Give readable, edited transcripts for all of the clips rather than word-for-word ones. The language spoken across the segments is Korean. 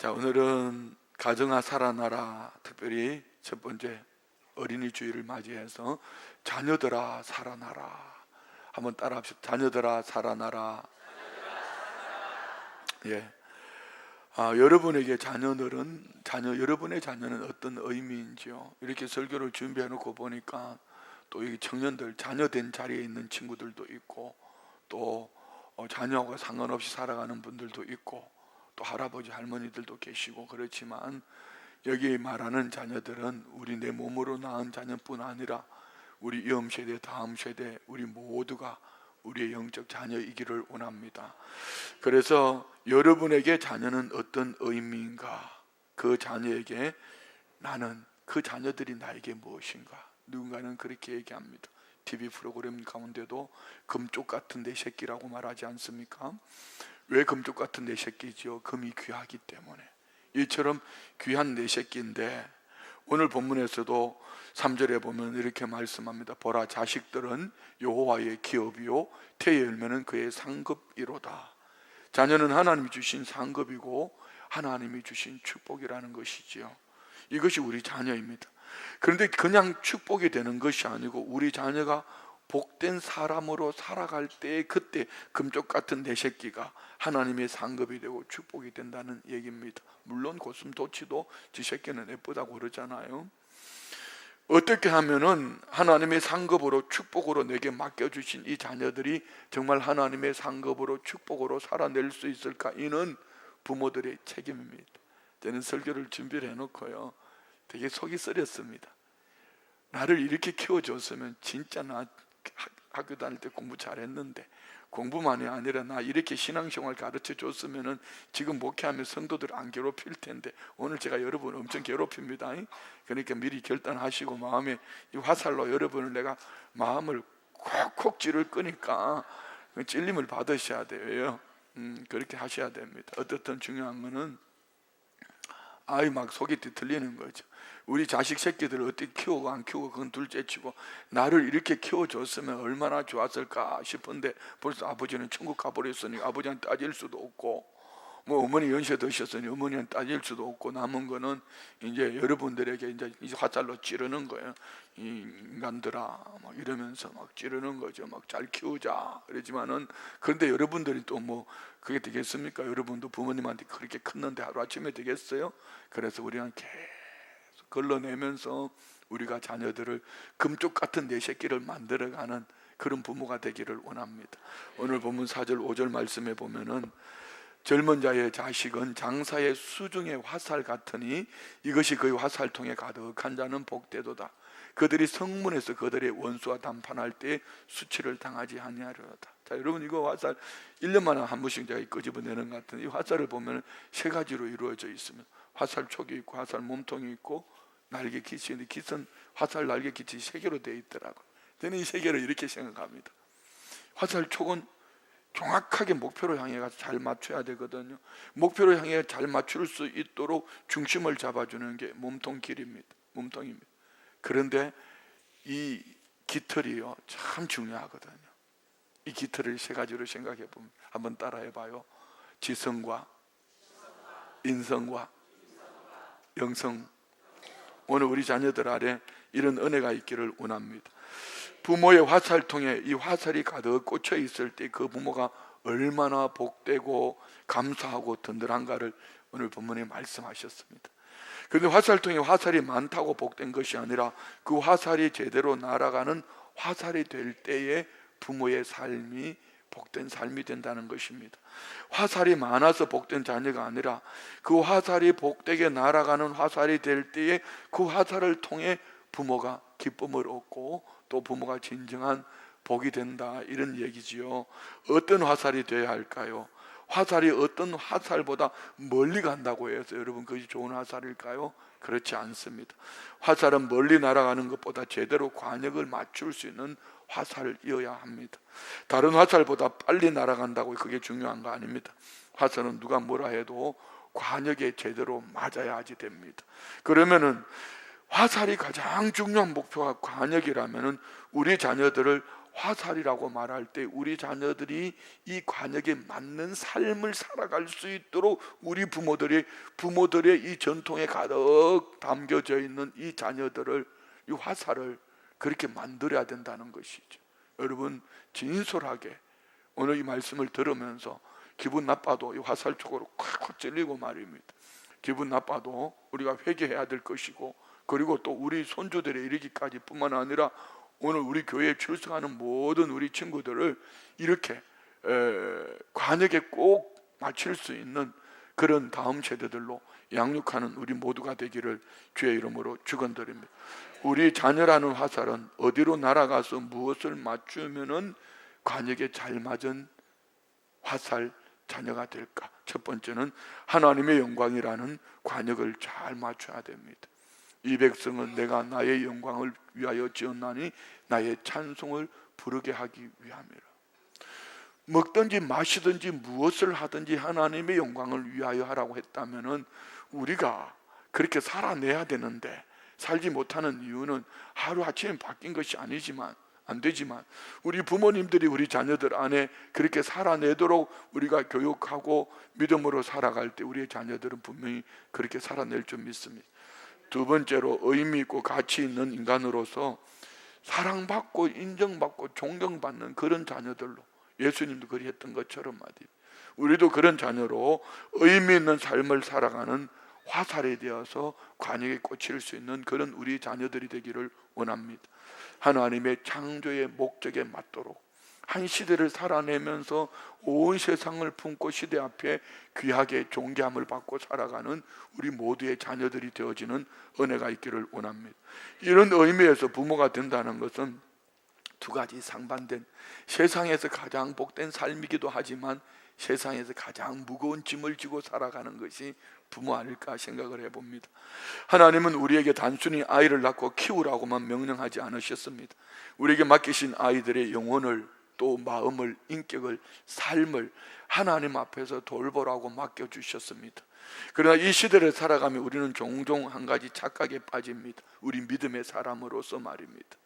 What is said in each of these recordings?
자, 오늘은 가정아 살아나라, 특별히 첫 번째 어린이 주일을 맞이해서 자녀들아 살아나라 한번 따라 합시다. 자녀들아 살아나라. 예. 여러분에게 여러분의 자녀는 어떤 의미인지요? 이렇게 설교를 준비해 놓고 보니까 또 여기 청년들, 자녀된 자리에 있는 친구들도 있고, 또 자녀와 상관없이 살아가는 분들도 있고, 또 할아버지 할머니들도 계시고, 그렇지만 여기 말하는 자녀들은 우리 내 몸으로 낳은 자녀뿐 아니라 우리 이음 세대, 다음 세대, 우리 모두가 우리의 영적 자녀이기를 원합니다. 그래서 여러분에게 자녀는 어떤 의미인가? 그 자녀에게 나는, 그 자녀들이 나에게 무엇인가? 누군가는 그렇게 얘기합니다. TV 프로그램 가운데도 금쪽 같은 내 새끼라고 말하지 않습니까? 왜 금쪽 같은 내 새끼지요? 금이 귀하기 때문에. 이처럼 귀한 내 새끼인데, 오늘 본문에서도 3절에 보면 이렇게 말씀합니다. 보라, 자식들은 여호와의 기업이요 태의 열매는 그의 상급이로다. 자녀는 하나님이 주신 상급이고 하나님이 주신 축복이라는 것이지요. 이것이 우리 자녀입니다. 그런데 그냥 축복이 되는 것이 아니고, 우리 자녀가 복된 사람으로 살아갈 때 그때 금쪽 같은 내 새끼가 하나님의 상급이 되고 축복이 된다는 얘기입니다. 물론 고슴도치도 지 새끼는 예쁘다고 그러잖아요. 어떻게 하면은 하나님의 상급으로 축복으로 내게 맡겨주신 이 자녀들이 정말 하나님의 상급으로 축복으로 살아낼 수 있을까? 이는 부모들의 책임입니다. 저는 설교를 준비를 해놓고요, 되게 속이 쓰렸습니다. 나를 이렇게 키워줬으면 진짜 나 학교 다닐 때 공부 잘했는데, 공부만이 아니라 나 이렇게 신앙생활 가르쳐 줬으면 지금 목회하면 성도들 안 괴롭힐 텐데, 오늘 제가 여러분 엄청 괴롭힙니다. 그러니까 미리 결단하시고 마음에 이 화살로 여러분을 내가 마음을 콕콕 찌를 거니까 찔림을 받으셔야 돼요. 그렇게 하셔야 됩니다. 어떻든 중요한 거는 아이 막 속이 뒤틀리는 거죠. 우리 자식 새끼들을 어떻게 키우고 안 키우고 그건 둘째치고, 나를 이렇게 키워줬으면 얼마나 좋았을까 싶은데 벌써 아버지는 천국 가버렸으니 아버지한테 따질 수도 없고, 뭐 어머니 연세 드셨으니 어머니한테 따질 수도 없고, 남은 거는 이제 여러분들에게 이제 화살로 찌르는 거예요. 이 인간들아 막 이러면서 막 찌르는 거죠. 막 잘 키우자 그러지만은, 그런데 여러분들이 또 뭐 그게 되겠습니까? 여러분도 부모님한테 그렇게 컸는데 하루아침에 되겠어요? 그래서 우리는 계속 걸러내면서 우리가 자녀들을 금쪽 같은 내 새끼를 만들어가는 그런 부모가 되기를 원합니다. 오늘 본문 4절 5절 말씀에 보면은, 젊은 자의 자식은 장사의 수중의 화살 같으니 이것이 그의 화살통에 가득한 자는 복되도다. 그들이 성문에서 그들의 원수와 담판할 때 수치를 당하지 아니하리로다. 자, 여러분, 이거 화살 1년마다 한 번씩 제가 끄집어내는 것 같은데, 이 화살을 보면 세 가지로 이루어져 있습니다. 화살 촉이 있고 화살 몸통이 있고 날개 깃이 있는데, 깃은 화살 날개 깃이 세 개로 되어 있더라고요. 저는 이 세 개를 이렇게 생각합니다. 화살 촉은 정확하게 목표로 향해 가서 잘 맞춰야 되거든요. 목표로 향해 잘 맞출 수 있도록 중심을 잡아주는 게 몸통입니다. 그런데 이 깃털이요, 참 중요하거든요. 이 깃털을 세 가지로 생각해 보면, 한번 따라해 봐요. 지성과 인성과 영성. 오늘 우리 자녀들 아래 이런 은혜가 있기를 원합니다. 부모의 화살통에 이 화살이 가득 꽂혀 있을 때 그 부모가 얼마나 복되고 감사하고 든든한가를 오늘 본문에 말씀하셨습니다. 그런데 화살통에 화살이 많다고 복된 것이 아니라, 그 화살이 제대로 날아가는 화살이 될 때에 부모의 삶이 복된 삶이 된다는 것입니다. 화살이 많아서 복된 자녀가 아니라, 그 화살이 복되게 날아가는 화살이 될 때에 그 화살을 통해 부모가 기쁨을 얻고 또 부모가 진정한 복이 된다, 이런 얘기지요. 어떤 화살이 되어야 할까요? 화살이 어떤 화살보다 멀리 간다고 해서 여러분 그것이 좋은 화살일까요? 그렇지 않습니다. 화살은 멀리 날아가는 것보다 제대로 관역을 맞출 수 있는 화살이어야 합니다. 다른 화살보다 빨리 날아간다고 그게 중요한 거 아닙니다. 화살은 누가 뭐라 해도 관역에 제대로 맞아야지 됩니다. 그러면은 화살이 가장 중요한 목표가 관역이라면은, 우리 자녀들을 화살이라고 말할 때 우리 자녀들이 이 관역에 맞는 삶을 살아갈 수 있도록 우리 부모들의 이 전통에 가득 담겨져 있는 이 자녀들을, 이 화살을 그렇게 만들어야 된다는 것이죠. 여러분, 진솔하게 오늘 이 말씀을 들으면서 기분 나빠도 이 화살 쪽으로 콱콱 찔리고 말입니다. 기분 나빠도 우리가 회개해야 될 것이고, 그리고 또 우리 손주들에 이르기까지 뿐만 아니라 오늘 우리 교회에 출석하는 모든 우리 친구들을 이렇게 관역에 꼭 맞출 수 있는 그런 다음 세대들로 양육하는 우리 모두가 되기를 주의 이름으로 축원드립니다. 우리 자녀라는 화살은 어디로 날아가서 무엇을 맞추면은 관역에 잘 맞은 화살 자녀가 될까? 첫 번째는 하나님의 영광이라는 관역을 잘 맞춰야 됩니다. 이 백성은 내가 나의 영광을 위하여 지었나니 나의 찬송을 부르게 하기 위함이라. 먹든지 마시든지 무엇을 하든지 하나님의 영광을 위하여 하라고 했다면은 우리가 그렇게 살아내야 되는데, 살지 못하는 이유는 하루아침에 바뀐 것이 아니지만 안 되지만 우리 부모님들이 우리 자녀들 안에 그렇게 살아내도록 우리가 교육하고 믿음으로 살아갈 때 우리의 자녀들은 분명히 그렇게 살아낼 줄 믿습니다. 두 번째로 의미 있고 가치 있는 인간으로서 사랑받고 인정받고 존경받는 그런 자녀들로, 예수님도 그리했던 것처럼 말이에요. 우리도 그런 자녀로 의미 있는 삶을 살아가는 화살이 되어서 관역에 꽂힐 수 있는 그런 우리 자녀들이 되기를 원합니다. 하나님의 창조의 목적에 맞도록 한 시대를 살아내면서 온 세상을 품고 시대 앞에 귀하게 존귀함을 받고 살아가는 우리 모두의 자녀들이 되어지는 은혜가 있기를 원합니다. 이런 의미에서 부모가 된다는 것은 두 가지 상반된, 세상에서 가장 복된 삶이기도 하지만 세상에서 가장 무거운 짐을 지고 살아가는 것이 부모 아닐까 생각을 해봅니다. 하나님은 우리에게 단순히 아이를 낳고 키우라고만 명령하지 않으셨습니다. 우리에게 맡기신 아이들의 영혼을, 또 마음을, 인격을, 삶을 하나님 앞에서 돌보라고 맡겨주셨습니다. 그러나 이 시대를 살아가며 우리는 종종 한 가지 착각에 빠집니다. 우리 믿음의 사람으로서 말입니다.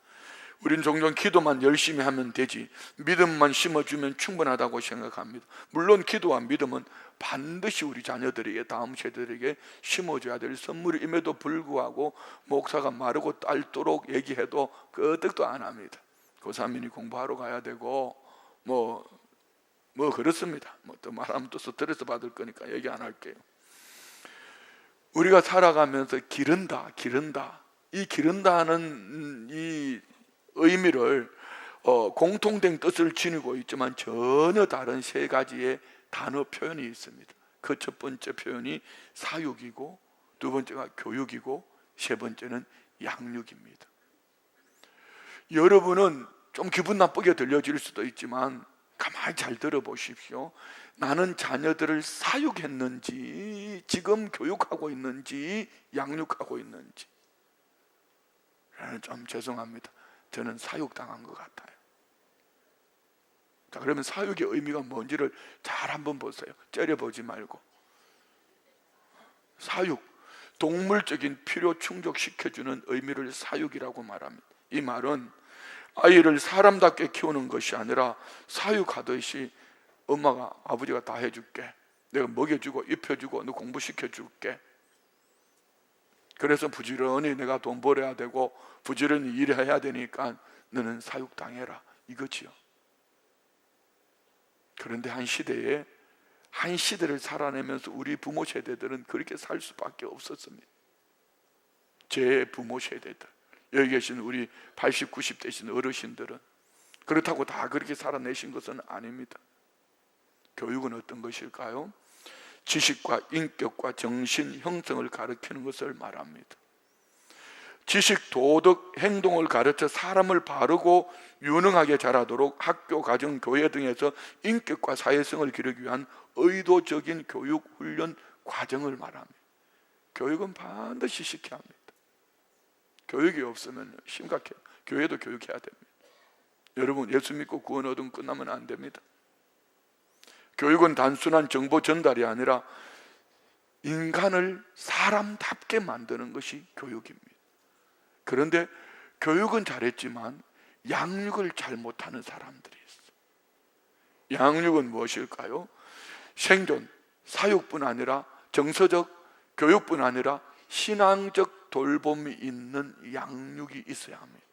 우린 종종 기도만 열심히 하면 되지, 믿음만 심어주면 충분하다고 생각합니다. 물론 기도와 믿음은 반드시 우리 자녀들에게, 다음 세대들에게 심어줘야 될 선물임에도 불구하고 목사가 마르고 닳도록 얘기해도 끄떡도 안 합니다. 고3이니 공부하러 가야 되고 뭐 그렇습니다. 또 말하면 또 스트레스 받을 거니까 얘기 안 할게요. 우리가 살아가면서 기른다 이 기른다는 이 의미를 공통된 뜻을 지니고 있지만 전혀 다른 세 가지의 단어 표현이 있습니다. 그 첫 번째 표현이 사육이고, 두 번째가 교육이고, 세 번째는 양육입니다. 여러분은 좀 기분 나쁘게 들려질 수도 있지만 가만히 잘 들어보십시오. 나는 자녀들을 사육했는지, 지금 교육하고 있는지, 양육하고 있는지. 좀 죄송합니다. 저는 사육당한 것 같아요. 자, 그러면 사육의 의미가 뭔지를 잘 한번 보세요. 째려보지 말고. 사육, 동물적인 필요 충족시켜주는 의미를 사육이라고 말합니다. 이 말은 아이를 사람답게 키우는 것이 아니라 사육하듯이 엄마가, 아버지가 다 해줄게, 내가 먹여주고 입혀주고 너 공부시켜줄게, 그래서 부지런히 내가 돈 벌어야 되고 부지런히 일해야 되니까 너는 사육당해라, 이거지요. 그런데 한 시대를 살아내면서 우리 부모 세대들은 그렇게 살 수밖에 없었습니다. 제 부모 세대들, 여기 계신 우리 80, 90 되신 어르신들은 그렇다고 다 그렇게 살아내신 것은 아닙니다. 교육은 어떤 것일까요? 지식과 인격과 정신 형성을 가르치는 것을 말합니다. 지식, 도덕, 행동을 가르쳐 사람을 바르고 유능하게 자라도록 학교, 가정, 교회 등에서 인격과 사회성을 기르기 위한 의도적인 교육, 훈련 과정을 말합니다. 교육은 반드시 시켜야 합니다. 교육이 없으면 심각해요. 교회도 교육해야 됩니다. 여러분, 예수 믿고 구원 얻으면 끝나면 안 됩니다. 교육은 단순한 정보 전달이 아니라 인간을 사람답게 만드는 것이 교육입니다. 그런데 교육은 잘했지만 양육을 잘 못하는 사람들이 있어요. 양육은 무엇일까요? 생존, 사육뿐 아니라 정서적 교육뿐 아니라 신앙적 돌봄이 있는 양육이 있어야 합니다.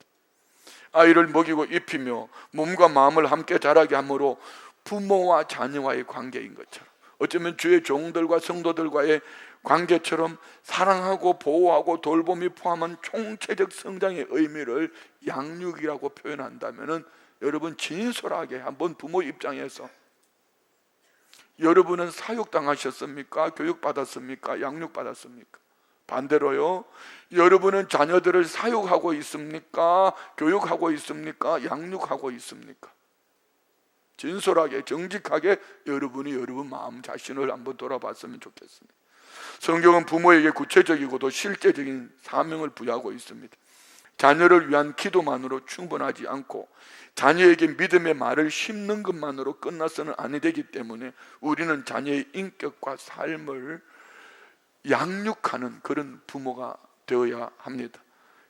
아이를 먹이고 입히며 몸과 마음을 함께 자라게 함으로 부모와 자녀와의 관계인 것처럼, 어쩌면 주의 종들과 성도들과의 관계처럼 사랑하고 보호하고 돌봄이 포함한 총체적 성장의 의미를 양육이라고 표현한다면, 여러분 진솔하게 한번 부모 입장에서 여러분은 사육당하셨습니까? 교육받았습니까? 양육받았습니까? 반대로요, 여러분은 자녀들을 사육하고 있습니까? 교육하고 있습니까? 양육하고 있습니까? 진솔하게 정직하게 여러분이 여러분 마음 자신을 한번 돌아봤으면 좋겠습니다. 성경은 부모에게 구체적이고도 실제적인 사명을 부여하고 있습니다. 자녀를 위한 기도만으로 충분하지 않고 자녀에게 믿음의 말을 심는 것만으로 끝나서는 아니 되기 때문에 우리는 자녀의 인격과 삶을 양육하는 그런 부모가 되어야 합니다.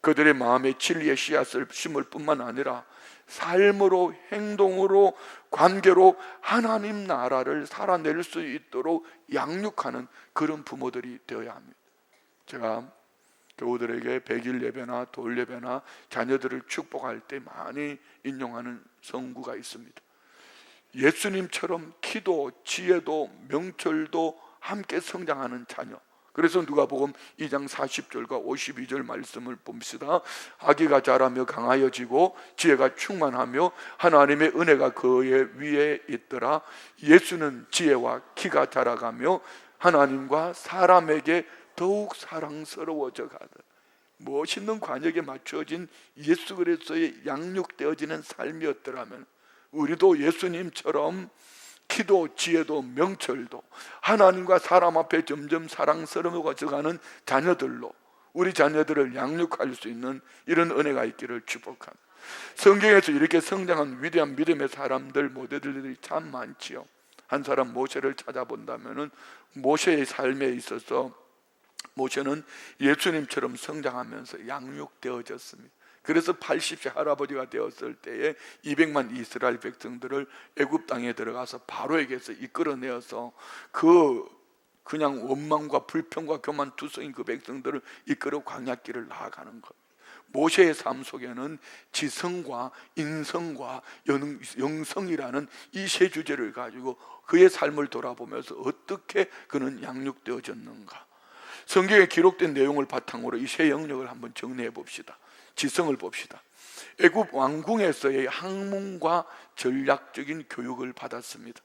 그들의 마음에 진리의 씨앗을 심을 뿐만 아니라 삶으로, 행동으로, 관계로 하나님 나라를 살아낼 수 있도록 양육하는 그런 부모들이 되어야 합니다. 제가 교우들에게 백일 예배나 돌 예배나 자녀들을 축복할 때 많이 인용하는 성구가 있습니다. 예수님처럼 키도, 지혜도, 명철도 함께 성장하는 자녀. 그래서 누가복음 2장 40절과 52절 말씀을 봅시다. 아기가 자라며 강하여지고 지혜가 충만하며 하나님의 은혜가 그의 위에 있더라. 예수는 지혜와 키가 자라가며 하나님과 사람에게 더욱 사랑스러워져 가더라. 멋있는 관역에 맞춰진 예수 그리스도의 양육되어지는 삶이었더라면 우리도 예수님처럼 키도 지혜도 명철도 하나님과 사람 앞에 점점 사랑스러워져가는 자녀들로 우리 자녀들을 양육할 수 있는 이런 은혜가 있기를 축복합니다. 성경에서 이렇게 성장한 위대한 믿음의 사람들 모델들이 참 많지요. 한 사람 모세를 찾아본다면 모세의 삶에 있어서 모세는 예수님처럼 성장하면서 양육되어졌습니다. 그래서 80세 할아버지가 되었을 때에 200만 이스라엘 백성들을 애굽 땅에 들어가서 바로에게서 이끌어내어서 그냥 원망과 불평과 교만투성인 그 백성들을 이끌어 광야길을 나아가는 것. 모세의 삶 속에는 지성과 인성과 영성이라는 이 세 주제를 가지고 그의 삶을 돌아보면서 어떻게 그는 양육되어졌는가. 성경에 기록된 내용을 바탕으로 이 세 영역을 한번 정리해 봅시다. 지성을 봅시다. 애굽 왕궁에서의 학문과 전략적인 교육을 받았습니다.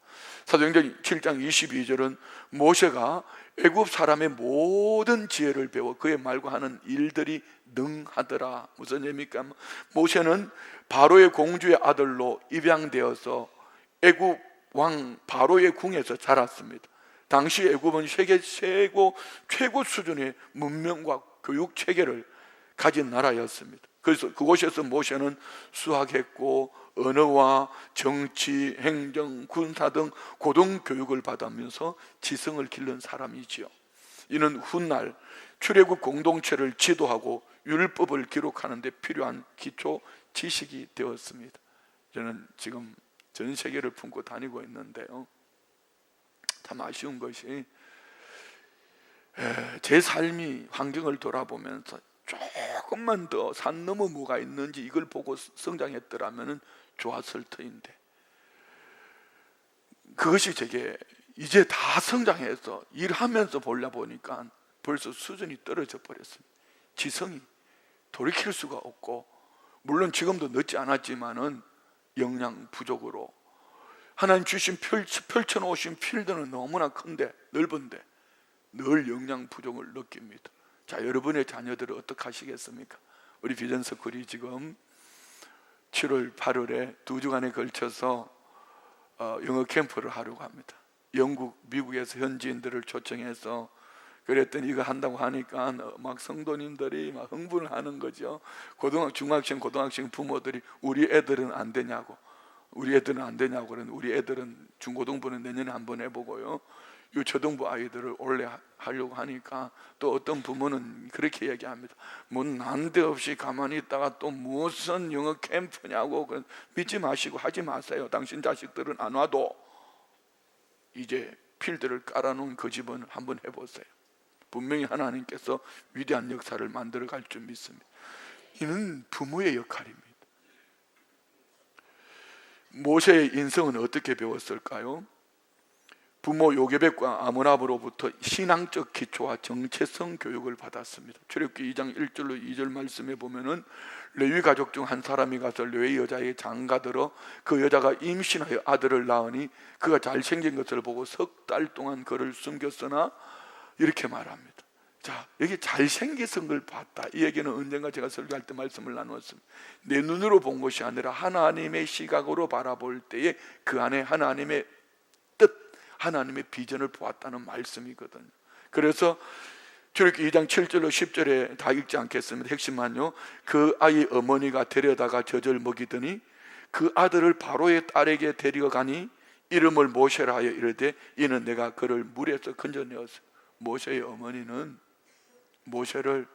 사도행전 7장 22절은 모세가 애굽 사람의 모든 지혜를 배워 그의 말과 하는 일들이 능하더라. 무슨 의미입니까? 모세는 바로의 공주의 아들로 입양되어서 애굽 왕 바로의 궁에서 자랐습니다. 당시 애굽은 세계 최고 수준의 문명과 교육 체계를 가진 나라였습니다. 그래서 그곳에서 모세는 수학했고 언어와 정치, 행정, 군사 등 고등교육을 받으면서 지성을 기른 사람이지요. 이는 훗날 출애굽 공동체를 지도하고 율법을 기록하는 데 필요한 기초 지식이 되었습니다. 저는 지금 전 세계를 품고 다니고 있는데요, 참 아쉬운 것이 제 삶이 환경을 돌아보면서 조금만 더 산 넘어 뭐가 있는지 이걸 보고 성장했더라면 좋았을 터인데, 그것이 제게 이제 다 성장해서 일하면서 보니까 벌써 수준이 떨어져 버렸습니다. 지성이 돌이킬 수가 없고, 물론 지금도 늦지 않았지만은 영양 부족으로 하나님 주신 펼쳐놓으신 필드는 너무나 큰데 넓은데 늘 영양 부족을 느낍니다. 자, 여러분의 자녀들은 어떻게 하시겠습니까? 우리 비전서클이 지금 7월 8월에 2주간에 걸쳐서 영어 캠프를 하려고 합니다. 영국, 미국에서 현지인들을 초청해서 그랬더니 이거 한다고 하니까 막 성도님들이 막 흥분을 하는 거죠. 중학생, 고등학생 부모들이 우리 애들은 안 되냐고 그러는데, 우리 애들은 중고등부는 내년에 한번 해보고요, 이 초등부 아이들을 원래 하려고 하니까 또 어떤 부모는 그렇게 얘기합니다. 뭐 난데없이 가만히 있다가 또 무슨 영어 캠프냐고. 믿지 마시고 하지 마세요. 당신 자식들은 안 와도 이제 필드를 깔아놓은 그 집은 한번 해보세요. 분명히 하나님께서 위대한 역사를 만들어갈 줄 믿습니다. 이는 부모의 역할입니다. 모세의 인성은 어떻게 배웠을까요? 부모 요게벳과 아므람으로부터 신앙적 기초와 정체성 교육을 받았습니다. 출애굽기 2장 1절로 2절 말씀에 보면은 레위 가족 중 한 사람이 가서 레위 여자의 장가들어 그 여자가 임신하여 아들을 낳으니 그가 잘생긴 것을 보고 석 달 동안 그를 숨겼으나 이렇게 말합니다. 자, 여기 잘생긴 걸 봤다. 이 얘기는 언젠가 제가 설교할 때 말씀을 나누었습니다. 내 눈으로 본 것이 아니라 하나님의 시각으로 바라볼 때에 그 안에 하나님의 뜻, 하나님의 비전을 보았다는 말씀이거든요. 그래서 출애굽기 2장 7절로 10절에 다 읽지 않겠습니다. 핵심만요. 그 아이 어머니가 데려다가 젖을 먹이더니 그 아들을 바로의 딸에게 데려가니 이름을 모세라 하여 이르되 이는 내가 그를 물에서 건져내었어요. 모세의 어머니는 모세를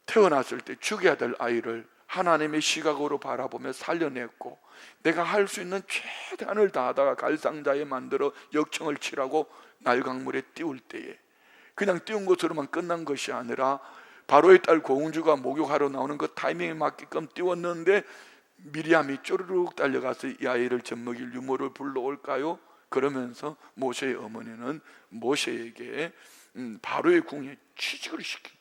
태어났을 때 죽여야 될 아이를 하나님의 시각으로 바라보며 살려냈고, 내가 할 수 있는 최대한을 다하다가 갈상자에 만들어 역청을 치라고 날강물에 띄울 때에 그냥 띄운 것으로만 끝난 것이 아니라 바로의 딸 공주가 목욕하러 나오는 그 타이밍에 맞게끔 띄웠는데 미리암이 쪼르륵 달려가서 이 아이를 젖먹일 유모를 불러올까요? 그러면서 모세의 어머니는 모세에게 바로의 궁에 취직을 시킵니다.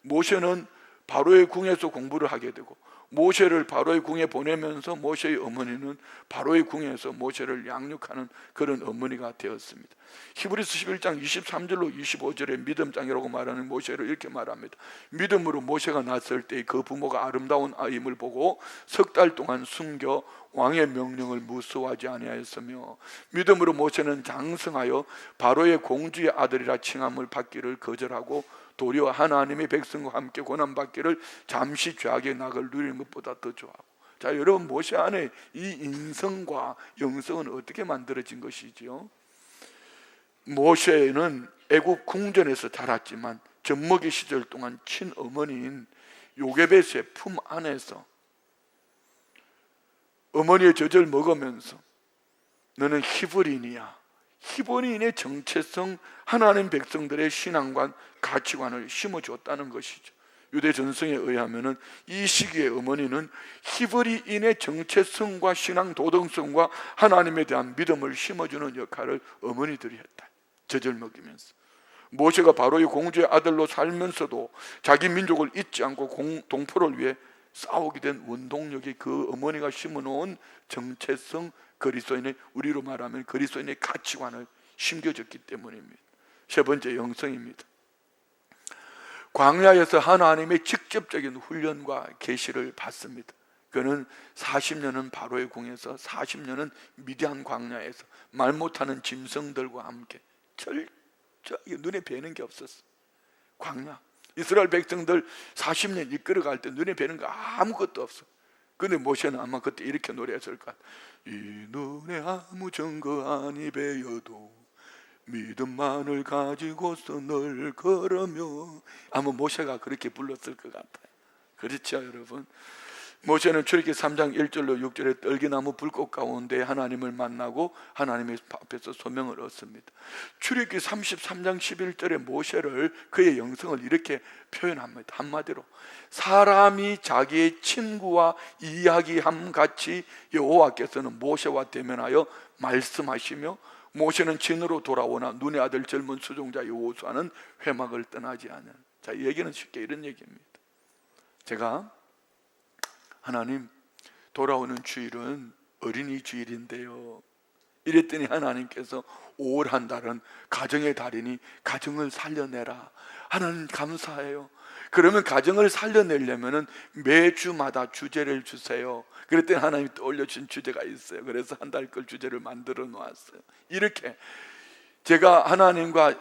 모세는 바로의 궁에서 공부를 하게 되고 모세를 바로의 궁에 보내면서 모세의 어머니는 바로의 궁에서 모세를 양육하는 그런 어머니가 되었습니다. 히브리서 11장 23절로 25절에 믿음장이라고 말하는 모세를 이렇게 말합니다. 믿음으로 모세가 낳았을 때 그 부모가 아름다운 아임을 보고 석 달 동안 숨겨 왕의 명령을 무수하지 아니하였으며 믿음으로 모세는 장성하여 바로의 공주의 아들이라 칭함을 받기를 거절하고 도리어 하나님의 백성과 함께 고난받기를 잠시 죄악의 낙을 누리는 것보다 더 좋아하고. 자, 여러분, 모세 안에 이 인성과 영성은 어떻게 만들어진 것이지요? 모세는 애국 궁전에서 자랐지만 젖먹이 시절 동안 친어머니인 요게벳의 품 안에서 어머니의 젖을 먹으면서 너는 히브리인이야, 히브리인의 정체성, 하나님 백성들의 신앙관, 가치관을 심어줬다는 것이죠. 유대 전성에 의하면 이 시기의 어머니는 히브리인의 정체성과 신앙 도덕성과 하나님에 대한 믿음을 심어주는 역할을 어머니들이 했다. 젖을 먹이면서 모세가 바로의 공주의 아들로 살면서도 자기 민족을 잊지 않고 동포를 위해 싸우게 된 원동력이 그 어머니가 심어놓은 정체성, 그리스도인의, 우리로 말하면 그리스도인의 가치관을 심겨줬기 때문입니다. 세 번째, 영성입니다. 광야에서 하나님의 직접적인 훈련과 계시를 받습니다. 그는 40년은 바로의 궁에서 40년은 미디안 광야에서 말 못하는 짐승들과 함께 철저하게 눈에 뵈는 게 없었어. 광야, 이스라엘 백성들 40년 이끌어갈 때 눈에 뵈는 거 아무것도 없어. 근데 모세는 아마 그때 이렇게 노래했을 것 같아. 이 눈에 아무 증거 아니 배여도 믿음만을 가지고서 널 걸으며, 아마 모세가 그렇게 불렀을 것 같아요. 그렇죠, 여러분? 모세는 출애굽기 3장 1절로 6절에 떨기나무 불꽃 가운데 하나님을 만나고 하나님의 앞에서 소명을 얻습니다. 출애굽기 33장 11절에 모세를, 그의 영성을 이렇게 표현합니다. 한마디로 사람이 자기의 친구와 이야기함 같이 여호와께서는 모세와 대면하여 말씀하시며 모세는 진으로 돌아오나 눈의 아들 젊은 수종자 여호수아는 회막을 떠나지 않은. 자, 이 얘기는 쉽게 이런 얘기입니다. 제가 하나님, 돌아오는 주일은 어린이 주일인데요, 이랬더니 하나님께서 5월 한 달은 가정의 달이니 가정을 살려내라. 하나님 감사해요. 그러면 가정을 살려내려면 매주마다 주제를 주세요. 그랬더니 하나님이 떠올려주신 주제가 있어요. 그래서 한 달 걸 주제를 만들어 놓았어요. 이렇게 제가 하나님과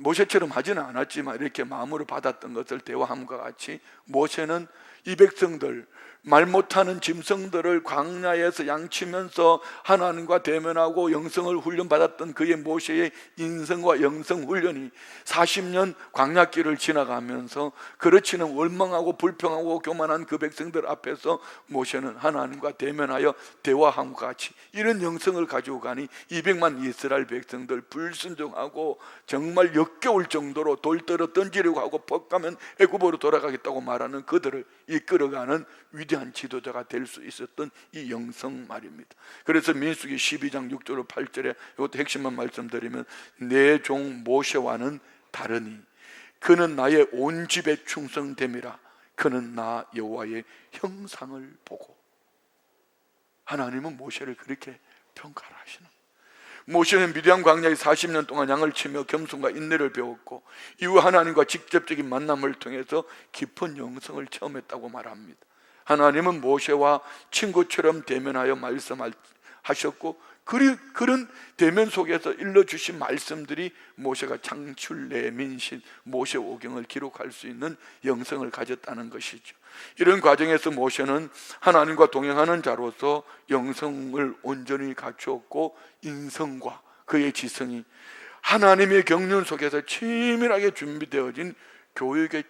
모세처럼 하지는 않았지만 이렇게 마음으로 받았던 것을 대화함과 같이 모세는 이 백성들, 말 못하는 짐승들을 광야에서 양치면서 하나님과 대면하고 영성을 훈련받았던 그의 모세의 인성과 영성 훈련이 40년 광야길을 지나가면서 그렇지는 원망하고 불평하고 교만한 그 백성들 앞에서 모세는 하나님과 대면하여 대화함과 같이 이런 영성을 가지고 가니 200만 이스라엘 백성들 불순종하고 정말 역겨울 정도로 돌들어 던지려고 하고 벗가면 애굽으로 돌아가겠다고 말하는 그들을 이끌어가는 위대한 지도자가 될 수 있었던 이 영성 말입니다. 그래서 민수기 12장 6절 8절에 이것도 핵심만 말씀드리면 내 종 모세와는 다르니 그는 나의 온 집에 충성됨이라. 그는 나 여호와의 형상을 보고. 하나님은 모세를 그렇게 평가를 하시는 거예요. 모세는 미디안 광야에 40년 동안 양을 치며 겸손과 인내를 배웠고 이후 하나님과 직접적인 만남을 통해서 깊은 영성을 체험했다고 말합니다. 하나님은 모세와 친구처럼 대면하여 말씀하셨고 그런 대면 속에서 일러주신 말씀들이 모세가 창출 내민신 모세오경을 기록할 수 있는 영성을 가졌다는 것이죠. 이런 과정에서 모세는 하나님과 동행하는 자로서 영성을 온전히 갖추었고 인성과 그의 지성이 하나님의 경륜 속에서 치밀하게 준비되어진 교육의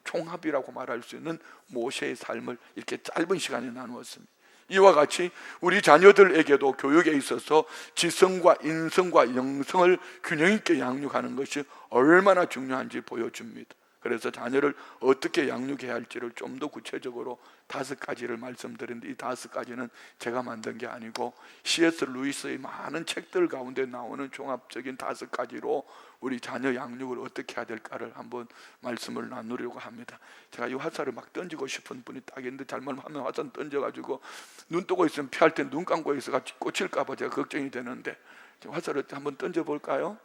총합이라고 말할 수 있는 모세의 삶을 이렇게 짧은 시간에 나누었습니다. 이와 같이 우리 자녀들에게도 교육에 있어서 지성과 인성과 영성을 균형 있게 양육하는 것이 얼마나 중요한지 보여줍니다. 그래서 자녀를 어떻게 양육해야 할지를 좀 더 구체적으로 5가지를 말씀드렸는데 이 5가지는 제가 만든 게 아니고 C.S. 루이스의 많은 책들 가운데 나오는 종합적인 5가지로 우리 자녀 양육을 어떻게 해야 될까를 한번 말씀을 나누려고 합니다. 제가 이 화살을 막 던지고 싶은 분이 딱 있는데 잘못하면 화살 던져가지고 눈 뜨고 있으면 피할 때 눈 감고 있어가 꽂힐까 봐 제가 걱정이 되는데 화살을 한번 던져볼까요?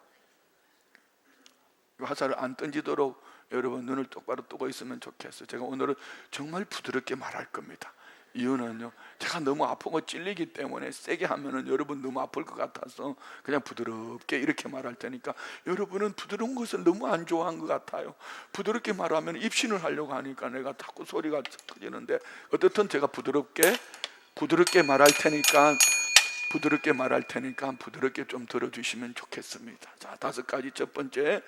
화살을 안 던지도록 여러분 눈을 똑바로 뜨고 있으면 좋겠어요. 제가 오늘은 정말 부드럽게 말할 겁니다. 이유는요, 제가 너무 아프고 찔리기 때문에 세게 하면은 여러분 너무 아플 것 같아서 그냥 부드럽게 이렇게 말할 테니까 여러분은 부드러운 것을 너무 안 좋아한 것 같아요. 부드럽게 말하면 입신을 하려고 하니까 내가 자꾸 소리가 커지는데 어떻든 제가 부드럽게 말할 테니까 부드럽게 좀 들어주시면 좋겠습니다. 자, 5가지. 첫 번째,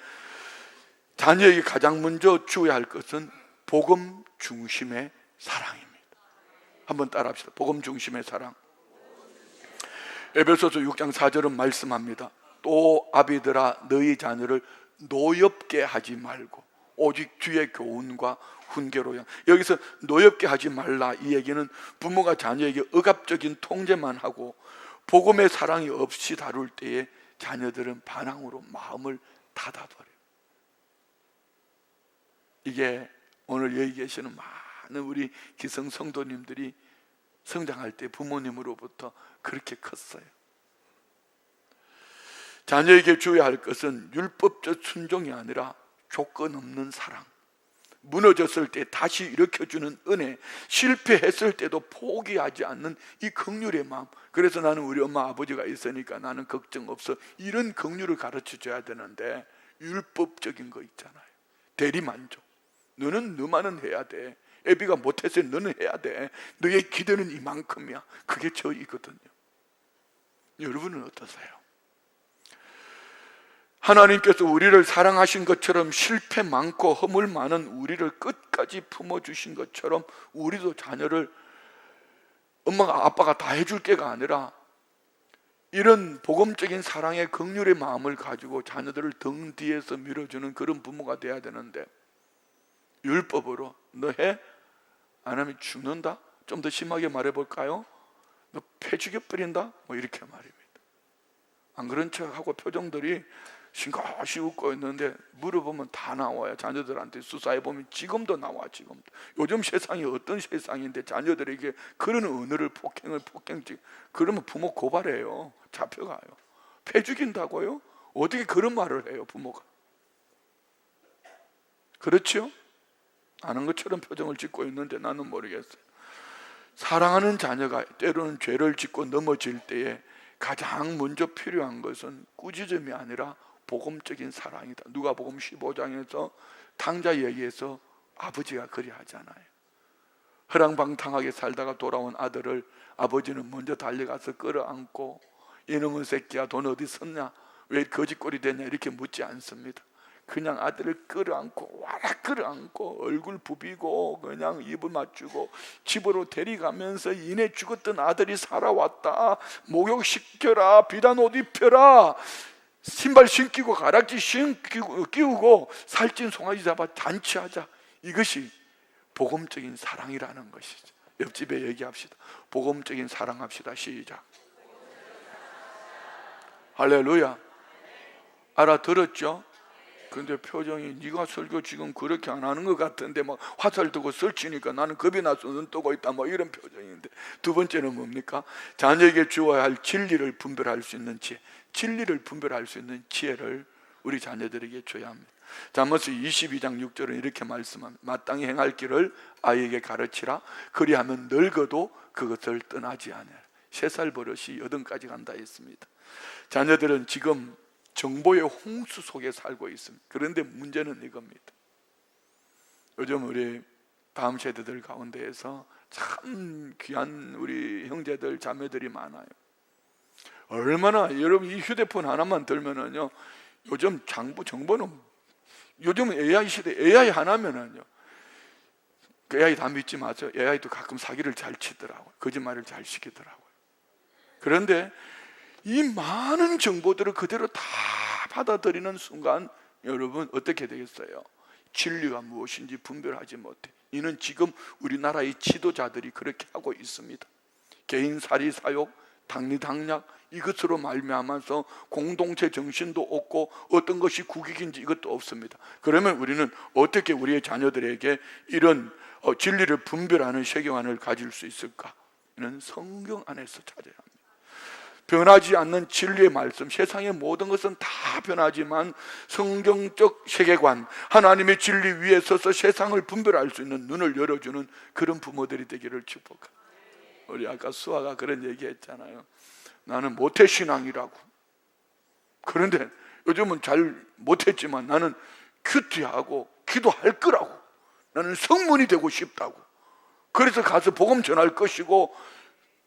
자녀에게 가장 먼저 주어야 할 것은 복음 중심의 사랑입니다. 한번 따라합시다. 복음 중심의 사랑. 에베소서 6장 4절은 말씀합니다. 또 아비들아 너희 자녀를 노엽게 하지 말고 오직 주의 교훈과 훈계로 여기서 노엽게 하지 말라 이 얘기는 부모가 자녀에게 억압적인 통제만 하고 복음의 사랑이 없이 다룰 때에 자녀들은 반항으로 마음을 닫아버려요. 이게 오늘 여기 계시는 많은 우리 기성 성도님들이 성장할 때 부모님으로부터 그렇게 컸어요. 자녀에게 주어야 할 것은 율법적 순종이 아니라 조건 없는 사랑, 무너졌을 때 다시 일으켜주는 은혜, 실패했을 때도 포기하지 않는 이 긍휼의 마음. 그래서 나는 우리 엄마 아버지가 있으니까 나는 걱정 없어, 이런 긍휼을 가르쳐줘야 되는데 율법적인 거 있잖아요. 대리만족. 너는 너만은 해야 돼. 애비가 못해서 너는 해야 돼. 너의 기대는 이만큼이야. 그게 저이거든요. 여러분은 어떠세요? 하나님께서 우리를 사랑하신 것처럼 실패 많고 허물 많은 우리를 끝까지 품어주신 것처럼 우리도 자녀를 엄마가 아빠가 다 해줄 게가 아니라 이런 복음적인 사랑의 긍휼의 마음을 가지고 자녀들을 등 뒤에서 밀어주는 그런 부모가 돼야 되는데 율법으로 너 해? 안 하면 죽는다? 좀 더 심하게 말해볼까요? 너 패 죽여버린다? 뭐 이렇게 말입니다. 안 그런 척하고 표정들이 싱긋이 웃고 있는데 물어보면 다 나와요. 자녀들한테 수사해보면 지금도 나와. 지금도. 요즘 세상이 어떤 세상인데 자녀들에게 그런 언어를 폭행지 그러면 부모 고발해요. 잡혀가요. 패 죽인다고요? 어떻게 그런 말을 해요 부모가? 그렇죠? 아는 것처럼 표정을 짓고 있는데 나는 모르겠어요. 사랑하는 자녀가 때로는 죄를 짓고 넘어질 때에 가장 먼저 필요한 것은 꾸짖음이 아니라 복음적인 사랑이다. 누가복음 15장에서 탕자 얘기해서 아버지가 그리 하잖아요. 허랑방탕하게 살다가 돌아온 아들을 아버지는 먼저 달려가서 끌어안고 이놈의 새끼야 돈 어디 썼냐, 왜 거지꼴이 됐냐 이렇게 묻지 않습니다. 그냥 아들을 끌어안고 와락 끌어안고 얼굴 부비고 그냥 입을 맞추고 집으로 데려가면서 이내 죽었던 아들이 살아왔다, 목욕시켜라, 비단 옷 입혀라, 신발 신기고 가락지 끼우고 살찐 송아지 잡아 잔치하자. 이것이 복음적인 사랑이라는 것이죠. 옆집에 얘기합시다. 복음적인 사랑합시다. 시작. 할렐루야. 알아들었죠? 근데 표정이 네가 설교 지금 그렇게 안 하는 것 같은데 막 화살 두고 설치니까 나는 겁이 나서 눈 뜨고 있다 뭐 이런 표정인데, 두 번째는 뭡니까? 자녀에게 주어야 할 진리를 분별할 수 있는 지혜, 진리를 분별할 수 있는 지혜를 우리 자녀들에게 줘야 합니다. 잠언서 22장 6절은 이렇게 말씀합니다. 마땅히 행할 길을 아이에게 가르치라. 그리하면 늙어도 그것을 떠나지 않으라. 3살 버릇이 80까지 간다 했습니다. 자녀들은 지금 정보의 홍수 속에 살고 있습니다. 그런데 문제는 이겁니다. 요즘 우리 다음 세대들 가운데에서 참 귀한 우리 형제들 자매들이 많아요. 얼마나 여러분 이 휴대폰 하나만 들면은요, 요즘 정보는 요즘 AI 시대, AI 하나면은요, 그 AI 다 믿지 마세요. AI도 가끔 사기를 잘 치더라고요. 거짓말을 잘 시키더라고요. 그런데 이 많은 정보들을 그대로 다 받아들이는 순간 여러분 어떻게 되겠어요? 진리가 무엇인지 분별하지 못해. 이는 지금 우리나라의 지도자들이 그렇게 하고 있습니다. 개인살이 사욕, 당리당략, 이것으로 말미암아서 공동체 정신도 없고 어떤 것이 국익인지 이것도 없습니다. 그러면 우리는 어떻게 우리의 자녀들에게 이런 진리를 분별하는 세계관을 가질 수 있을까? 이는 성경 안에서 찾아야 합니다. 변하지 않는 진리의 말씀, 세상의 모든 것은 다 변하지만 성경적 세계관, 하나님의 진리 위에 서서 세상을 분별할 수 있는 눈을 열어주는 그런 부모들이 되기를 축복합니다. 우리 아까 수아가 그런 얘기 했잖아요. 나는 모태신앙이라고. 그런데 요즘은 잘 못했지만 나는 큐티하고 기도할 거라고. 나는 성문이 되고 싶다고. 그래서 가서 복음 전할 것이고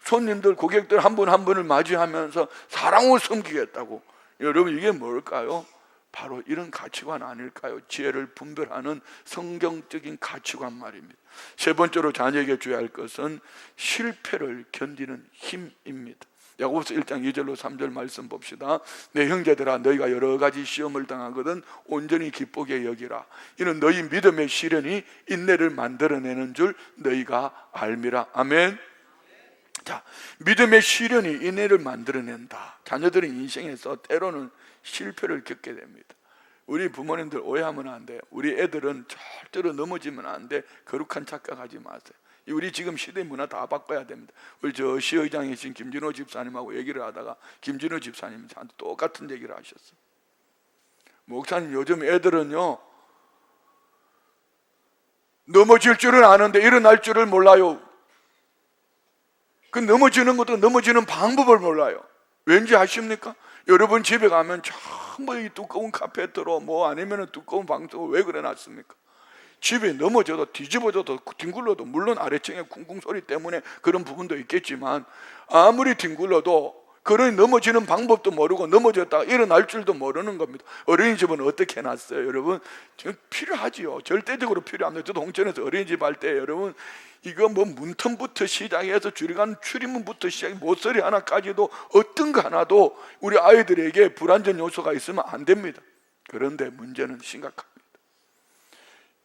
손님들, 고객들 한 분 한 분을 맞이하면서 사랑으로 섬기겠다고. 여러분 이게 뭘까요? 바로 이런 가치관 아닐까요? 지혜를 분별하는 성경적인 가치관 말입니다. 세 번째로 자녀에게 줘야 할 것은 실패를 견디는 힘입니다. 야고보서 1장 2절로 3절 말씀 봅시다. 내 형제들아, 너희가 여러 가지 시험을 당하거든 온전히 기쁘게 여기라. 이는 너희 믿음의 시련이 인내를 만들어내는 줄 너희가 알미라. 아멘. 자, 믿음의 시련이 인내를 만들어낸다. 자녀들은 인생에서 때로는 실패를 겪게 됩니다. 우리 부모님들 오해하면 안 돼요. 우리 애들은 절대로 넘어지면 안 돼. 거룩한 착각하지 마세요. 우리 지금 시대 문화 다 바꿔야 됩니다. 우리 저 시의장이신 김진호 집사님하고 얘기를 하다가 김진호 집사님이 저한테 똑같은 얘기를 하셨어요. 목사님, 요즘 애들은요 넘어질 줄은 아는데 일어날 줄을 몰라요. 그 넘어지는 것도 넘어지는 방법을 몰라요. 왠지 아십니까? 여러분 집에 가면 전부 이 두꺼운 카페트로 뭐 아니면 두꺼운 방석을 왜 그래 놨습니까? 집에 넘어져도 뒤집어져도 뒹굴러도, 물론 아래층에 쿵쿵 소리 때문에 그런 부분도 있겠지만 아무리 뒹굴러도 그런 넘어지는 방법도 모르고 넘어졌다가 일어날 줄도 모르는 겁니다. 어린이집은 어떻게 해놨어요? 여러분 필요하지요. 절대적으로 필요합니다. 저도 홍천에서 어린이집 할 때 여러분 이거 뭐 문틈부터 시작해서 줄이간 출입문부터 시작해 모서리 하나까지도 어떤 거 하나도 우리 아이들에게 불안전 요소가 있으면 안 됩니다. 그런데 문제는 심각합니다.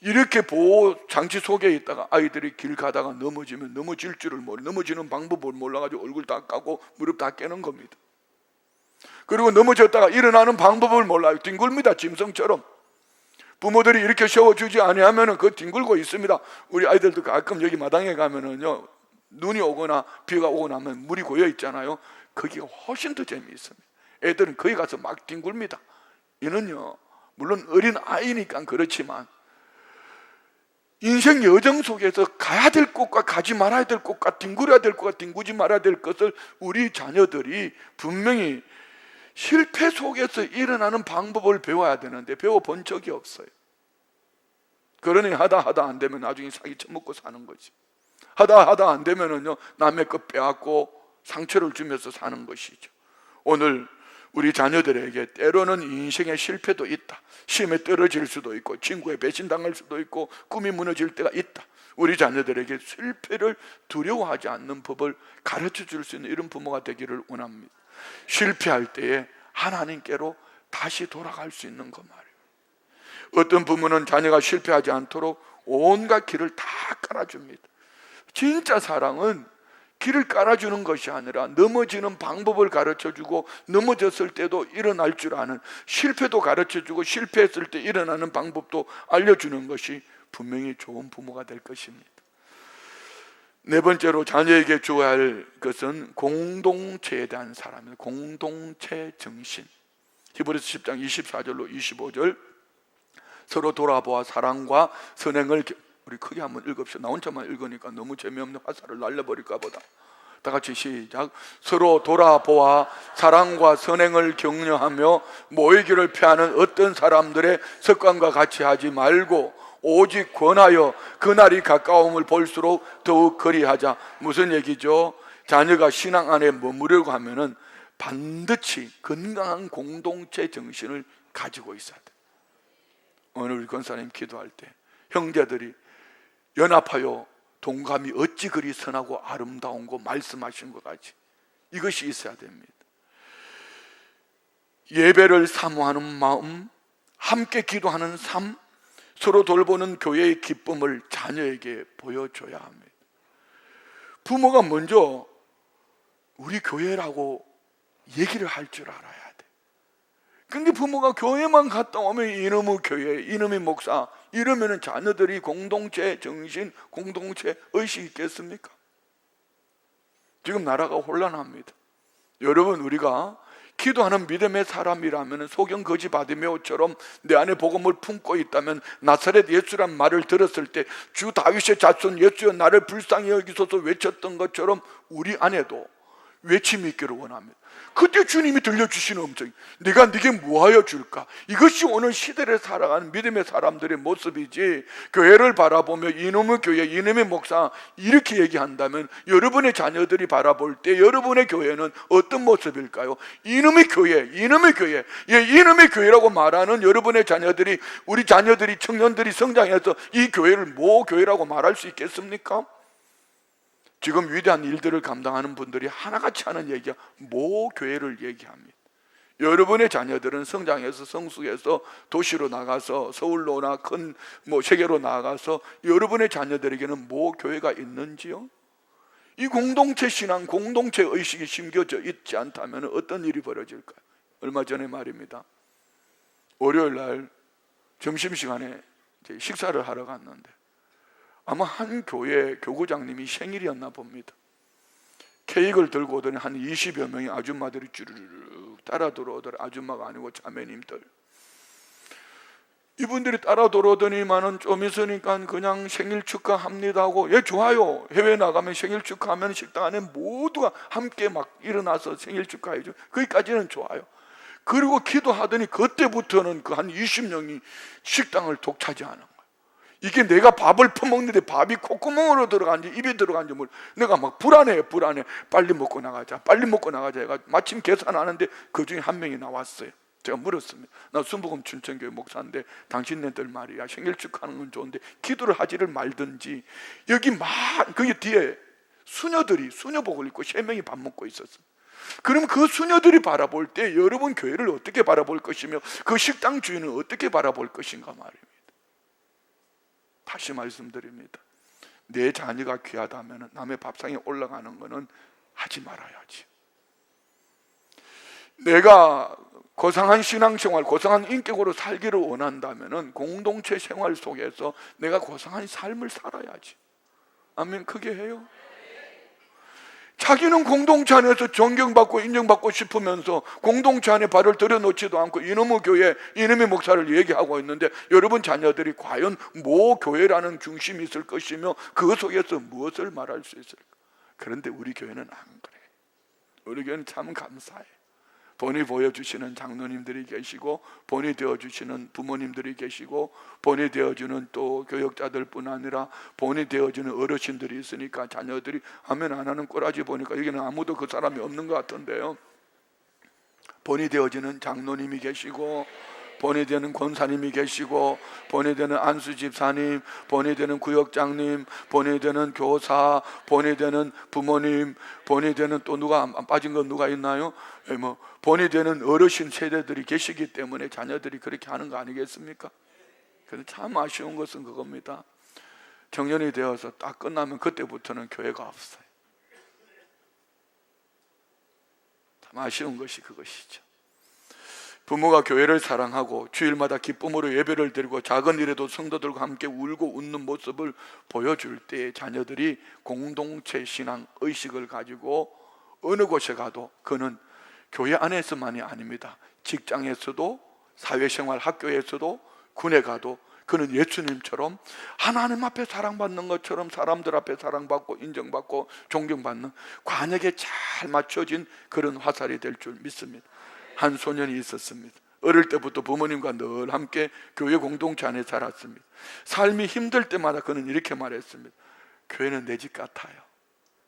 이렇게 보호 장치 속에 있다가 아이들이 길 가다가 넘어지면 넘어질 줄을 모르고 넘어지는 방법을 몰라가지고 얼굴 다 까고 무릎 다 깨는 겁니다. 그리고 넘어졌다가 일어나는 방법을 몰라요. 뒹굴니다. 짐승처럼. 부모들이 이렇게 세워주지 아니하면 그 뒹굴고 있습니다. 우리 아이들도 가끔 여기 마당에 가면은요 눈이 오거나 비가 오고 나면 물이 고여 있잖아요. 거기가 훨씬 더 재미있습니다. 애들은 거기 가서 막 뒹굴니다. 이는요 물론 어린 아이니까 그렇지만 인생 여정 속에서 가야 될 곳과 가지 말아야 될 곳과 뒹굴어야 될 곳과 뒹구지 말아야 될 것을 우리 자녀들이 분명히 실패 속에서 일어나는 방법을 배워야 되는데 배워본 적이 없어요. 그러니 하다 안 되면 나중에 사기 쳐먹고 사는 거지. 하다 안 되면은요, 남의 것 빼앗고 상처를 주면서 사는 것이죠. 오늘 우리 자녀들에게 때로는 인생의 실패도 있다. 시험에 떨어질 수도 있고 친구에 배신당할 수도 있고 꿈이 무너질 때가 있다. 우리 자녀들에게 실패를 두려워하지 않는 법을 가르쳐 줄 수 있는 이런 부모가 되기를 원합니다. 실패할 때에 하나님께로 다시 돌아갈 수 있는 것 말이에요. 어떤 부모는 자녀가 실패하지 않도록 온갖 길을 다 깔아줍니다. 진짜 사랑은 길을 깔아주는 것이 아니라 넘어지는 방법을 가르쳐주고 넘어졌을 때도 일어날 줄 아는, 실패도 가르쳐주고 실패했을 때 일어나는 방법도 알려주는 것이 분명히 좋은 부모가 될 것입니다. 네 번째로 자녀에게 주어야 할 것은 공동체에 대한 사랑입니다. 공동체 정신. 히브리서 10장 24절로 25절, 서로 돌아보아 사랑과 선행을, 우리 크게 한번 읽읍시다. 나 혼자만 읽으니까 너무 재미없는 화살을 날려버릴까 보다. 다 같이 시작. 서로 돌아보아 사랑과 선행을 격려하며 모이기를 피하는 어떤 사람들의 습관과 같이 하지 말고 오직 권하여 그날이 가까움을 볼수록 더욱 그리하자. 무슨 얘기죠? 자녀가 신앙 안에 머무르려고 하면은 반드시 건강한 공동체 정신을 가지고 있어야 돼. 오늘 우리 권사님 기도할 때 형제들이 연합하여 동감이 어찌 그리 선하고 아름다운 거 말씀하신 것 같이 이것이 있어야 됩니다. 예배를 사모하는 마음, 함께 기도하는 삶, 서로 돌보는 교회의 기쁨을 자녀에게 보여줘야 합니다. 부모가 먼저 우리 교회라고 얘기를 할 줄 알아야 돼. 근데 부모가 교회만 갔다 오면 이놈의 교회, 이놈의 목사 이러면은 자녀들이 공동체 정신, 공동체 의식이 있겠습니까? 지금 나라가 혼란합니다. 여러분, 우리가 기도하는 믿음의 사람이라면 소경 거지 바디메오처럼 내 안에 복음을 품고 있다면 나사렛 예수란 말을 들었을 때 주 다윗의 자손 예수여 나를 불쌍히 여기소서 외쳤던 것처럼 우리 안에도 외침이 있기를 원합니다. 그때 주님이 들려주시는 음성이 내가 네게 뭐하여 줄까? 이것이 오늘 시대를 살아가는 믿음의 사람들의 모습이지, 교회를 바라보며 이놈의 교회, 이놈의 목사 이렇게 얘기한다면 여러분의 자녀들이 바라볼 때 여러분의 교회는 어떤 모습일까요? 이놈의 교회, 이놈의 교회, 이놈의 교회라고 말하는 여러분의 자녀들이, 우리 자녀들이, 청년들이 성장해서 이 교회를 뭐 교회라고 말할 수 있겠습니까? 지금 위대한 일들을 감당하는 분들이 하나같이 하는 얘기가 모 교회를 얘기합니다. 여러분의 자녀들은 성장해서 성숙해서 도시로 나가서 서울로나 큰 세계로 나가서 여러분의 자녀들에게는 모 교회가 있는지요? 이 공동체 신앙, 공동체 의식이 심겨져 있지 않다면 어떤 일이 벌어질까요? 얼마 전에 말입니다. 월요일 날 점심시간에 식사를 하러 갔는데 아마 한 교회 교구장님이 생일이었나 봅니다. 케이크를 들고 오더니 한 20여 명의 아줌마들이 쭈르륵 따라 들어오더라. 아줌마가 아니고 자매님들. 이분들이 따라 들어오더니만은 좀 있으니까 그냥 생일 축하합니다 하고, 예 좋아요. 해외 나가면 생일 축하하면 식당 안에 모두가 함께 막 일어나서 생일 축하해줘. 거기까지는 좋아요. 그리고 기도하더니 그때부터는 그 한 20명이 식당을 독차지하는 거예요. 이게 내가 밥을 퍼먹는데 밥이 콧구멍으로 들어간지 입에 들어간지 몰라. 내가 막 불안해. 빨리 먹고 나가자. 빨리 먹고 나가자 해가 마침 계산하는데 그 중에 한 명이 나왔어요. 제가 물었습니다. 나 순복음 춘천교회 목사인데 당신네들 말이야 생일 축하하는 건 좋은데 기도를 하지를 말든지, 여기 막 거기 뒤에 수녀들이 수녀복을 입고 3명이 밥 먹고 있었어요. 그럼 그 수녀들이 바라볼 때 여러분 교회를 어떻게 바라볼 것이며 그 식당 주인은 어떻게 바라볼 것인가 말입니다. 다시 말씀드립니다. 내 자녀가 귀하다면 남의 밥상에 올라가는 것은 하지 말아야지. 내가 고상한 신앙생활, 고상한 인격으로 살기를 원한다면 공동체 생활 속에서 내가 고상한 삶을 살아야지. 아멘. 크게 해요. 자기는 공동체 안에서 존경받고 인정받고 싶으면서 공동체 안에 발을 들여놓지도 않고 이놈의 교회, 이놈의 목사를 얘기하고 있는데 여러분 자녀들이 과연 뭐 교회라는 중심이 있을 것이며 그 속에서 무엇을 말할 수 있을까? 그런데 우리 교회는 안 그래. 우리 교회는 참 감사해. 본이 보여주시는 장로님들이 계시고, 본이 되어주시는 부모님들이 계시고, 본이 되어주는 또 교역자들뿐 아니라 본이 되어주는 어르신들이 있으니까 자녀들이 아멘 안 하는 꼬라지 보니까 여기는 아무도 그 사람이 없는 것 같은데요. 본이 되어지는 장로님이 계시고, 본이 되는 권사님이 계시고, 본이 되는 안수집사님, 본이 되는 구역장님, 본이 되는 교사, 본이 되는 부모님, 본이 되는 또 누가 안 빠진 건 누가 있나요? 본이 되는 어르신 세대들이 계시기 때문에 자녀들이 그렇게 하는 거 아니겠습니까? 그래서 참 아쉬운 것은 그겁니다. 청년이 되어서 딱 끝나면 그때부터는 교회가 없어요. 참 아쉬운 것이 그것이죠. 부모가 교회를 사랑하고 주일마다 기쁨으로 예배를 드리고 작은 일에도 성도들과 함께 울고 웃는 모습을 보여줄 때 자녀들이 공동체 신앙 의식을 가지고 어느 곳에 가도 그는 교회 안에서만이 아닙니다. 직장에서도, 사회생활 학교에서도, 군에 가도 그는 예수님처럼 하나님 앞에 사랑받는 것처럼 사람들 앞에 사랑받고 인정받고 존경받는 관역에 잘 맞춰진 그런 화살이 될 줄 믿습니다. 한 소년이 있었습니다. 어릴 때부터 부모님과 늘 함께 교회 공동체 안에 살았습니다. 삶이 힘들 때마다 그는 이렇게 말했습니다. 교회는 내 집 같아요.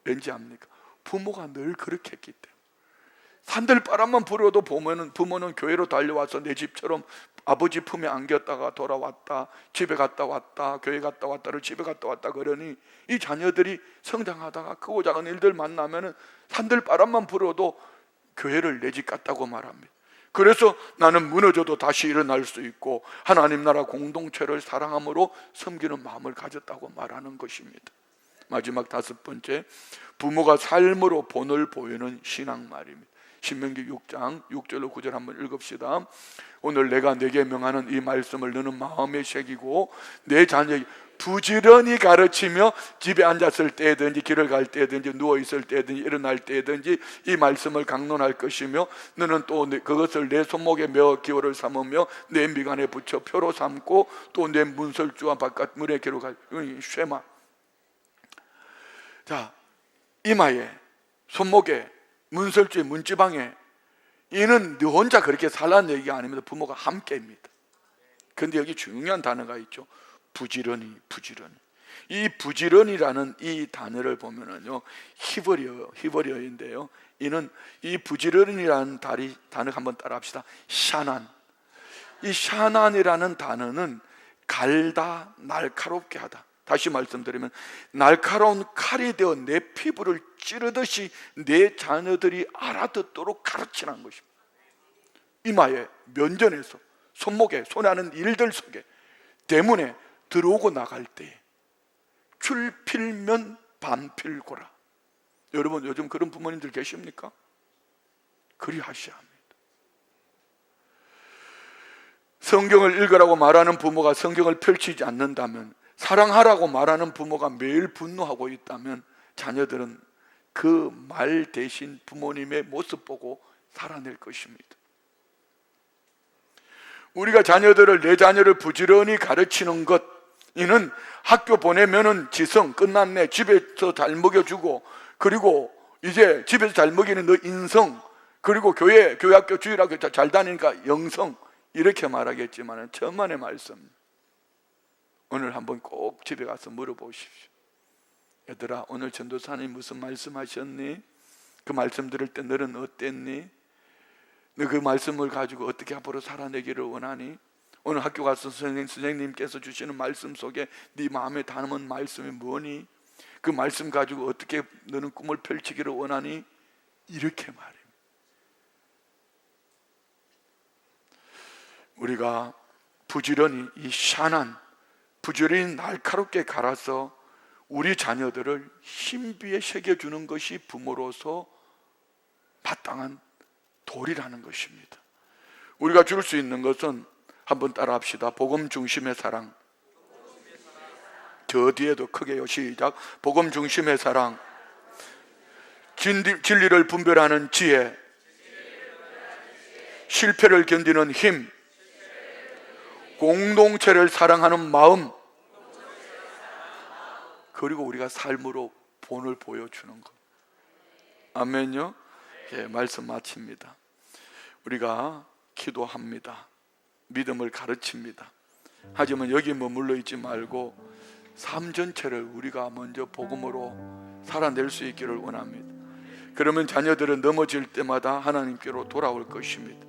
왠지 압니까? 부모가 늘 그렇게 했기 때문에. 산들바람만 불어도 부모는 교회로 달려와서 내 집처럼 아버지 품에 안겼다가 돌아왔다, 집에 갔다 왔다, 교회 갔다 왔다를 집에 갔다 왔다 그러니 이 자녀들이 성장하다가 크고 작은 일들 만나면은 산들바람만 불어도 교회를 내 집 같다고 말합니다. 그래서 나는 무너져도 다시 일어날 수 있고 하나님 나라 공동체를 사랑함으로 섬기는 마음을 가졌다고 말하는 것입니다. 마지막 5번째, 부모가 삶으로 본을 보이는 신앙말입니다. 신명기 6장 6절로 9절 한번 읽읍시다. 오늘 내가 네게 명하는 이 말씀을 너는 마음에 새기고 내 자녀에게 부지런히 가르치며 집에 앉았을 때든지 길을 갈 때든지 누워있을 때든지 일어날 때든지 이 말씀을 강론할 것이며 너는 또 그것을 내 손목에 메어 기호를 삼으며 내 미간에 붙여 표로 삼고 또 내 문설주와 바깥 문에 기록할 쉐마. 자, 이마에 손목에 문설주의 문지방에 이는 너 혼자 그렇게 살라는 얘기가 아닙니다. 부모가 함께입니다. 그런데 여기 중요한 단어가 있죠. 부지런히. 이 부지런이라는 이 단어를 보면은요, 히브리어인데요. 이는 이 부지런이라는 단어 한번 따라합시다. 샤난. 이 샤난이라는 단어는 갈다, 날카롭게 하다. 다시 말씀드리면 날카로운 칼이 되어 내 피부를 찌르듯이 내 자녀들이 알아듣도록 가르치는 것입니다. 이마에, 면전에서, 손목에, 손에 하는 일들 속에, 대문에 들어오고 나갈 때 출필면 반필고라. 여러분 요즘 그런 부모님들 계십니까? 그리하셔야 합니다. 성경을 읽으라고 말하는 부모가 성경을 펼치지 않는다면, 사랑하라고 말하는 부모가 매일 분노하고 있다면 자녀들은 그 말 대신 부모님의 모습 보고 살아낼 것입니다. 우리가 내 자녀를 부지런히 가르치는 것, 이는 학교 보내면은 지성 끝났네, 집에서 잘 먹여주고, 그리고 이제 집에서 잘 먹이는 너 인성, 그리고 교회 학교 주일학교 잘 다니니까 영성, 이렇게 말하겠지만 천만의 말씀. 오늘 한번 꼭 집에 가서 물어보십시오. 얘들아, 오늘 전도사님 무슨 말씀하셨니? 그 말씀 들을 때 너는 어땠니? 너 그 말씀을 가지고 어떻게 앞으로 살아내기를 원하니? 오늘 학교 가서 선생님께서 주시는 말씀 속에 네 마음에 담은 말씀이 뭐니? 그 말씀 가지고 어떻게 너는 꿈을 펼치기를 원하니? 이렇게 말입니다. 우리가 부지런히 이 샤난, 부지런히 날카롭게 갈아서 우리 자녀들을 신비에 새겨주는 것이 부모로서 마땅한 도리라는 것입니다. 우리가 줄 수 있는 것은 한번 따라합시다. 복음 중심의 사랑. 저 뒤에도 크게요. 시작. 복음 중심의 사랑, 진리를 분별하는 지혜, 실패를 견디는 힘, 공동체를 사랑하는 마음, 그리고 우리가 삶으로 본을 보여주는 것. 아멘요? 예, 말씀 마칩니다. 우리가 기도합니다. 믿음을 가르칩니다. 하지만 여기 머물러 있지 말고 삶 전체를 우리가 먼저 복음으로 살아낼 수 있기를 원합니다. 그러면 자녀들은 넘어질 때마다 하나님께로 돌아올 것입니다.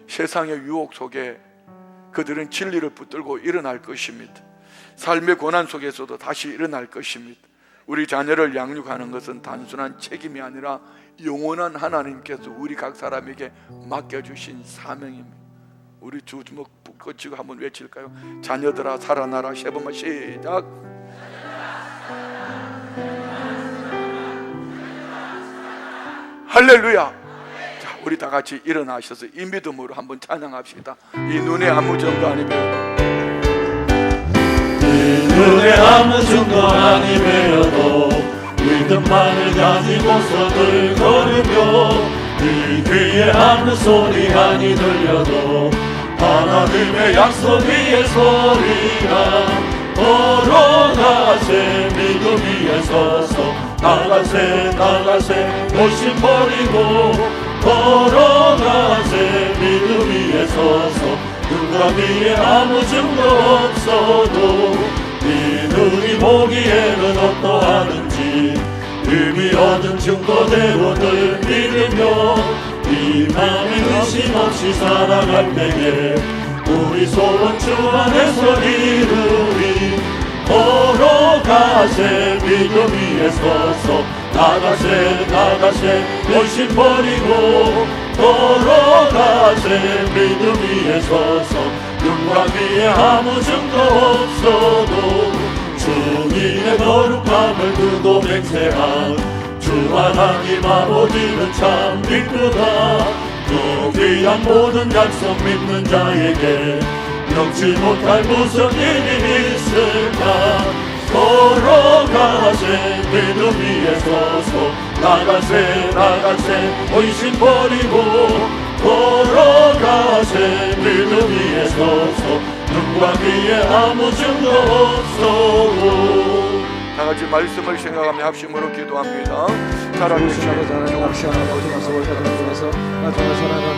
세상의 유혹 속에 그들은 진리를 붙들고 일어날 것입니다. 삶의 고난 속에서도 다시 일어날 것입니다. 우리 자녀를 양육하는 것은 단순한 책임이 아니라 영원한 하나님께서 우리 각 사람에게 맡겨주신 사명입니다. 우리 두 주먹 붙여지고 한번 외칠까요? 자녀들아 살아나라. 세 번만 시작. 할렐루야. 자, 우리 다 같이 일어나셔서 이 믿음으로 한번 찬양합시다. 이 눈에 아무 정도 아니면 눈에 아무 증거 아니매여도 믿음만을 가지고서들 걸으며 이 귀에 아무 소리 아니 들려도 하나님의 약속 위에 소리가 걸어가세. 믿음 위에 서서 나가세 나가세 욕심 버리고 걸어가세. 믿음 위에 서서 누가 위에 아무 증거 없어도 네 눈이 보기에는 어떠하는지 의미 얻은 증거대로 늘 믿으며 이 맘에 의심 없이 살아갈 때에 우리 소원 주 안에서 이루리. 걸어가세. 믿음 위에 서서 나가세 나가세 의심 버리고 걸어가세. 믿음 위에 서서 눈과 귀에 아무 증거 없어도 주님의 거룩함을 두고 맹세한 주 하나님 아버지는 참 기쁘다. 그 귀한 모든 약속 믿는 자에게 넘지 못할 무슨 일이 있을까. 걸어가세. 믿음 위에 서서 나가세 나가세 의심 버리고 걸어가세. 믿음 위에 서서 눈과 귀에 아무 증거 없어도. 다 같이 말씀을 생각하며 합심으로 기도합니다. 살아계신 시간을 아버지 말씀을 통해서 나타나 살아가는